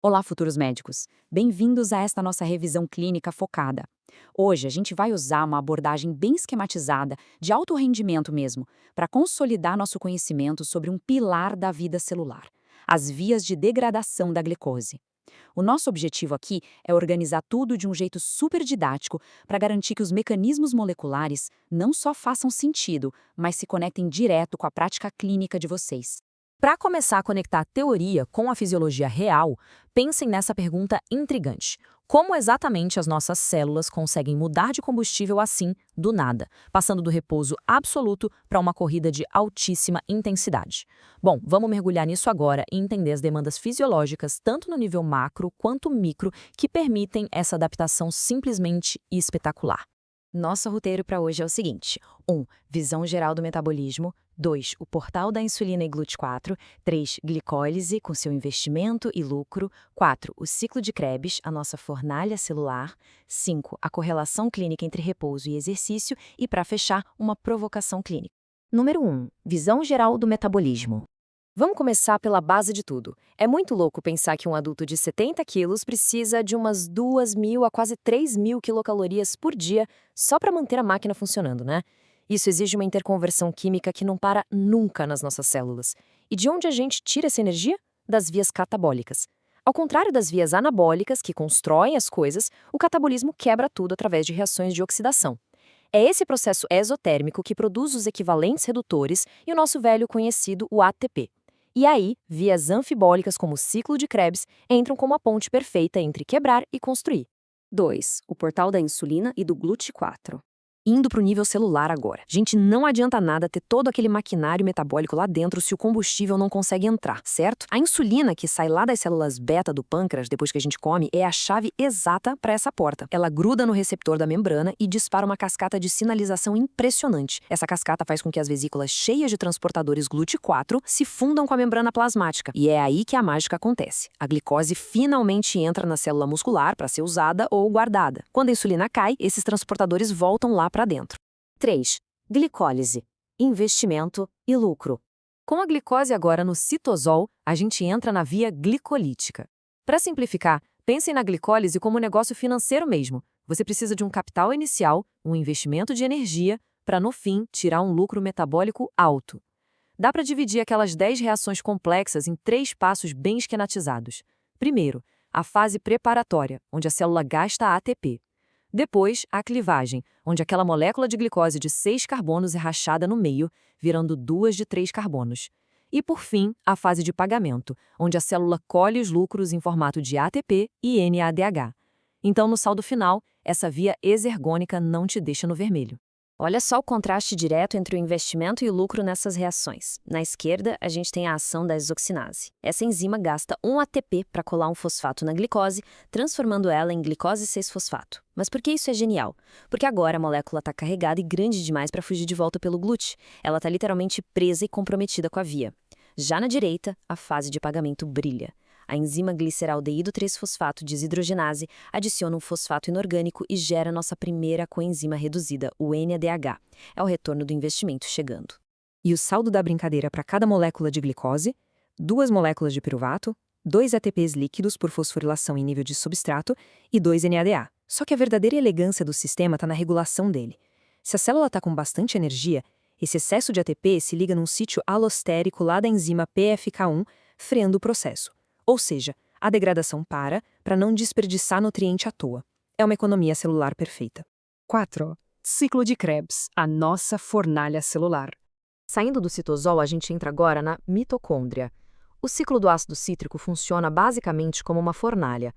Olá, futuros médicos! Bem-vindos a esta nossa revisão clínica focada. Hoje a gente vai usar uma abordagem bem esquematizada, de alto rendimento mesmo, para consolidar nosso conhecimento sobre um pilar da vida celular: as vias de degradação da glicose. O nosso objetivo aqui é organizar tudo de um jeito super didático para garantir que os mecanismos moleculares não só façam sentido, mas se conectem direto com a prática clínica de vocês. Para começar a conectar a teoria com a fisiologia real, pensem nessa pergunta intrigante. Como exatamente as nossas células conseguem mudar de combustível assim, do nada, passando do repouso absoluto para uma corrida de altíssima intensidade? Bom, vamos mergulhar nisso agora e entender as demandas fisiológicas, tanto no nível macro quanto micro, que permitem essa adaptação simplesmente espetacular. Nosso roteiro para hoje é o seguinte: 1. Visão geral do metabolismo. 2. O portal da insulina e GLUT4. 3. Glicólise, com seu investimento e lucro. 4. O ciclo de Krebs, a nossa fornalha celular. 5. A correlação clínica entre repouso e exercício. E, para fechar, uma provocação clínica. Número 1. Visão geral do metabolismo. Vamos começar pela base de tudo. É muito louco pensar que um adulto de 70 quilos precisa de umas 2.000 a quase 3.000 quilocalorias por dia só para manter a máquina funcionando, né? Isso exige uma interconversão química que não para nunca nas nossas células. E de onde a gente tira essa energia? Das vias catabólicas. Ao contrário das vias anabólicas, que constroem as coisas, o catabolismo quebra tudo através de reações de oxidação. É esse processo exotérmico que produz os equivalentes redutores e o nosso velho conhecido, o ATP. E aí, vias anfibólicas como o ciclo de Krebs entram como a ponte perfeita entre quebrar e construir. 2. O portal da insulina e do GLUT4. Indo para o nível celular agora. Gente, não adianta nada ter todo aquele maquinário metabólico lá dentro se o combustível não consegue entrar, certo? A insulina que sai lá das células beta do pâncreas depois que a gente come é a chave exata para essa porta. Ela gruda no receptor da membrana e dispara uma cascata de sinalização impressionante. Essa cascata faz com que as vesículas cheias de transportadores GLUT4 se fundam com a membrana plasmática. E é aí que a mágica acontece. A glicose finalmente entra na célula muscular para ser usada ou guardada. Quando a insulina cai, esses transportadores voltam lá para dentro. 3. Glicólise. Investimento e lucro. Com a glicose agora no citosol, a gente entra na via glicolítica. Para simplificar, pensem na glicólise como um negócio financeiro mesmo. Você precisa de um capital inicial, um investimento de energia, para no fim tirar um lucro metabólico alto. Dá para dividir aquelas 10 reações complexas em 3 passos bem esquematizados. Primeiro, a fase preparatória, onde a célula gasta ATP. Depois, a clivagem, onde aquela molécula de glicose de 6 carbonos é rachada no meio, virando 2 de 3 carbonos. E, por fim, a fase de pagamento, onde a célula colhe os lucros em formato de ATP e NADH. Então, no saldo final, essa via exergônica não te deixa no vermelho. Olha só o contraste direto entre o investimento e o lucro nessas reações. Na esquerda, a gente tem a ação da exoxinase. Essa enzima gasta um ATP para colar um fosfato na glicose, transformando ela em glicose 6-fosfato. Mas por que isso é genial? Porque agora a molécula está carregada e grande demais para fugir de volta pelo GLUT. Ela está literalmente presa e comprometida com a via. Já na direita, a fase de pagamento brilha. A enzima gliceraldeído 3-fosfato desidrogenase adiciona um fosfato inorgânico e gera nossa primeira coenzima reduzida, o NADH. É o retorno do investimento chegando. E o saldo da brincadeira para cada molécula de glicose: 2 moléculas de piruvato, 2 ATPs líquidos por fosforilação em nível de substrato e 2 NADH. Só que a verdadeira elegância do sistema está na regulação dele. Se a célula está com bastante energia, esse excesso de ATP se liga num sítio alostérico lá da enzima PFK1, freando o processo. Ou seja, a degradação para não desperdiçar nutriente à toa. É uma economia celular perfeita. 4. Ciclo de Krebs, a nossa fornalha celular. Saindo do citosol, a gente entra agora na mitocôndria. O ciclo do ácido cítrico funciona basicamente como uma fornalha.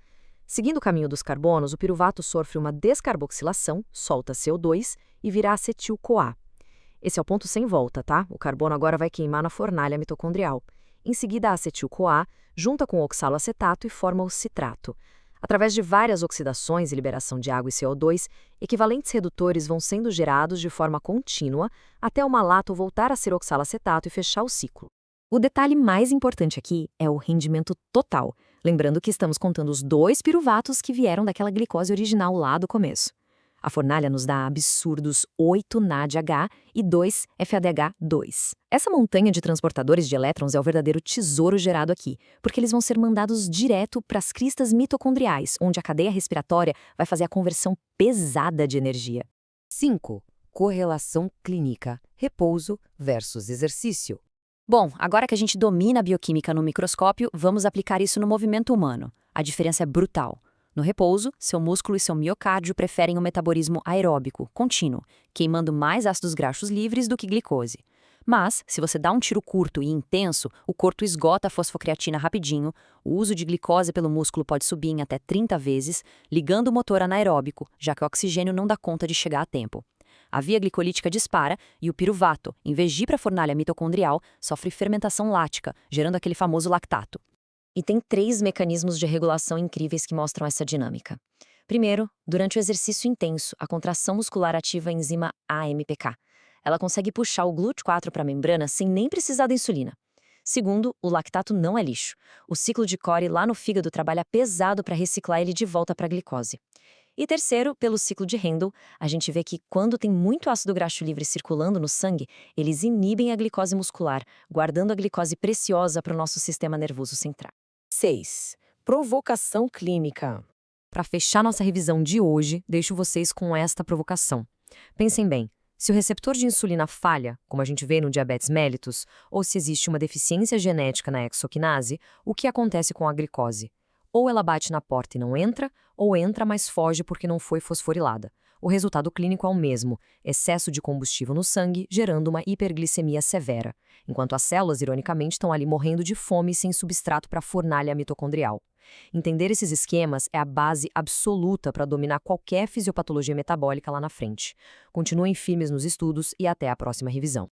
Seguindo o caminho dos carbonos, o piruvato sofre uma descarboxilação, solta CO2 e vira acetil-CoA. Esse é o ponto sem volta, tá? O carbono agora vai queimar na fornalha mitocondrial. Em seguida, a acetil-CoA junta com o oxaloacetato e forma o citrato. Através de várias oxidações e liberação de água e CO2, equivalentes redutores vão sendo gerados de forma contínua até o malato voltar a ser oxalacetato e fechar o ciclo. O detalhe mais importante aqui é o rendimento total, lembrando que estamos contando os 2 piruvatos que vieram daquela glicose original lá do começo. A fornalha nos dá absurdos 8 NADH e 2 FADH2. Essa montanha de transportadores de elétrons é o verdadeiro tesouro gerado aqui, porque eles vão ser mandados direto para as cristas mitocondriais, onde a cadeia respiratória vai fazer a conversão pesada de energia. 5. Correlação clínica. Repouso versus exercício. Bom, agora que a gente domina a bioquímica no microscópio, vamos aplicar isso no movimento humano. A diferença é brutal. No repouso, seu músculo e seu miocárdio preferem um metabolismo aeróbico, contínuo, queimando mais ácidos graxos livres do que glicose. Mas, se você dá um tiro curto e intenso, o corpo esgota a fosfocreatina rapidinho, o uso de glicose pelo músculo pode subir em até 30 vezes, ligando o motor anaeróbico, já que o oxigênio não dá conta de chegar a tempo. A via glicolítica dispara e o piruvato, em vez de ir para a fornalha mitocondrial, sofre fermentação lática, gerando aquele famoso lactato. E tem 3 mecanismos de regulação incríveis que mostram essa dinâmica. Primeiro, durante o exercício intenso, a contração muscular ativa a enzima AMPK. Ela consegue puxar o GLUT4 para a membrana sem nem precisar da insulina. Segundo, o lactato não é lixo. O ciclo de Cori lá no fígado trabalha pesado para reciclar ele de volta para a glicose. E terceiro, pelo ciclo de Hendel, a gente vê que quando tem muito ácido graxo livre circulando no sangue, eles inibem a glicose muscular, guardando a glicose preciosa para o nosso sistema nervoso central. 6. Provocação clínica. Para fechar nossa revisão de hoje, deixo vocês com esta provocação. Pensem bem, se o receptor de insulina falha, como a gente vê no diabetes mellitus, ou se existe uma deficiência genética na hexoquinase, o que acontece com a glicose? Ou ela bate na porta e não entra, ou entra, mas foge porque não foi fosforilada. O resultado clínico é o mesmo, excesso de combustível no sangue, gerando uma hiperglicemia severa, enquanto as células, ironicamente, estão ali morrendo de fome sem substrato para a fornalha mitocondrial. Entender esses esquemas é a base absoluta para dominar qualquer fisiopatologia metabólica lá na frente. Continuem firmes nos estudos e até a próxima revisão.